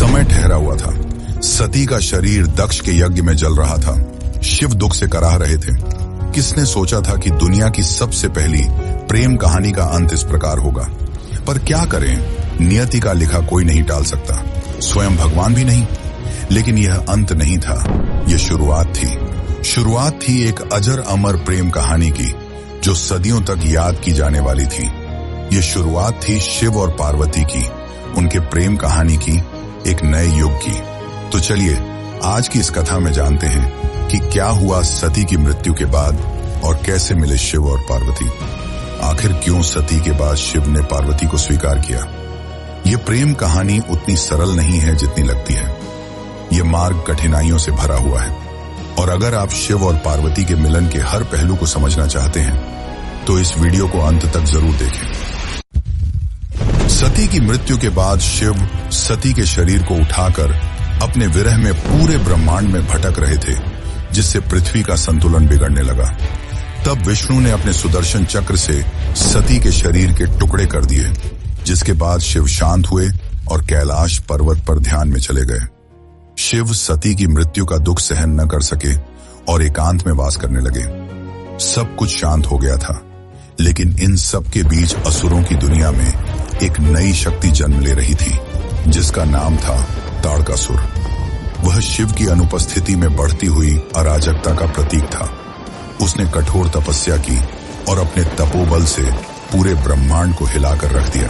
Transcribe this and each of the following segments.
समय ठहरा हुआ था। सती का शरीर दक्ष के यज्ञ में जल रहा था। शिव दुख से कराह रहे थे। किसने सोचा था कि दुनिया की सबसे पहली प्रेम कहानी का अंत इस प्रकार होगा। पर क्या करें, नियति का लिखा कोई नहीं टाल सकता, स्वयं भगवान भी नहीं। लेकिन यह अंत नहीं था, यह शुरुआत थी एक अजर अमर प्रेम कहानी की, जो सदियों तक याद की जाने वाली थी। यह शुरुआत थी शिव और पार्वती की, उनके प्रेम कहानी की, एक नए युग की। तो चलिए आज की इस कथा में जानते हैं कि क्या हुआ सती की मृत्यु के बाद और कैसे मिले शिव और पार्वती। आखिर क्यों सती के बाद शिव ने पार्वती को स्वीकार किया। यह प्रेम कहानी उतनी सरल नहीं है जितनी लगती है। यह मार्ग कठिनाइयों से भरा हुआ है, और अगर आप शिव और पार्वती के मिलन के हर पहलू को समझना चाहते हैं तो इस वीडियो को अंत तक जरूर देखें। सती की मृत्यु के बाद शिव सती के शरीर को उठाकर अपने विरह में पूरे ब्रह्मांड में भटक रहे थे, जिससे पृथ्वी का संतुलन बिगड़ने लगा। तब विष्णु ने अपने सुदर्शन चक्र से सती के शरीर के टुकड़े कर दिए, जिसके बाद शिव शांत हुए और कैलाश पर्वत पर ध्यान में चले गए। शिव सती की मृत्यु का दुख सहन न कर सके और एकांत में वास करने लगे। सब कुछ शांत हो गया था, लेकिन इन सब के बीच असुरों की दुनिया में एक नई शक्ति जन्म ले रही थी, जिसका नाम था ताड़कासुर। वह शिव की अनुपस्थिति में बढ़ती हुई अराजकता का प्रतीक था। उसने कठोर तपस्या की और अपने तपोबल से पूरे ब्रह्मांड को हिलाकर रख दिया।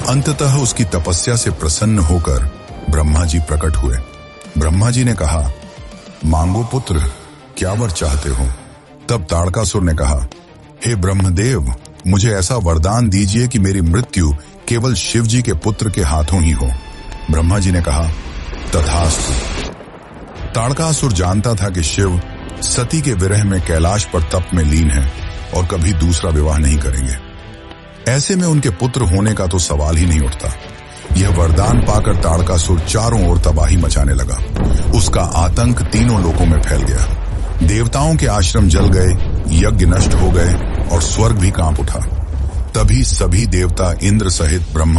अंततः उसकी तपस्या से प्रसन्न होकर ब्रह्मा जी प्रकट हुए। ब्रह्मा जी ने कहा, मांगो पुत्र, क्या वर चाहते हो। तब ताड़कासुर ने कहा, हे ब्रह्मदेव, मुझे ऐसा वरदान दीजिए कि मेरी मृत्यु केवल शिव जी के पुत्र के हाथों ही हो। ब्रह्मा जी ने कहा, तथास्तु। ताड़कासुर जानता था कि शिव सती के विरह में कैलाश पर तप में लीन है और कभी दूसरा विवाह नहीं करेंगे। ऐसे में उनके पुत्र होने का तो सवाल ही नहीं उठता। यह वरदान पाकर ताड़कासुर चारों ओर तबाही मचाने लगा। उसका आतंक तीनों लोकों में फैल गया। देवताओं के आश्रम जल गए, यज्ञ नष्ट हो गए और स्वर्ग भी कांप उठा। तभी सभी देवता इंद्र सहित ब्रह्मा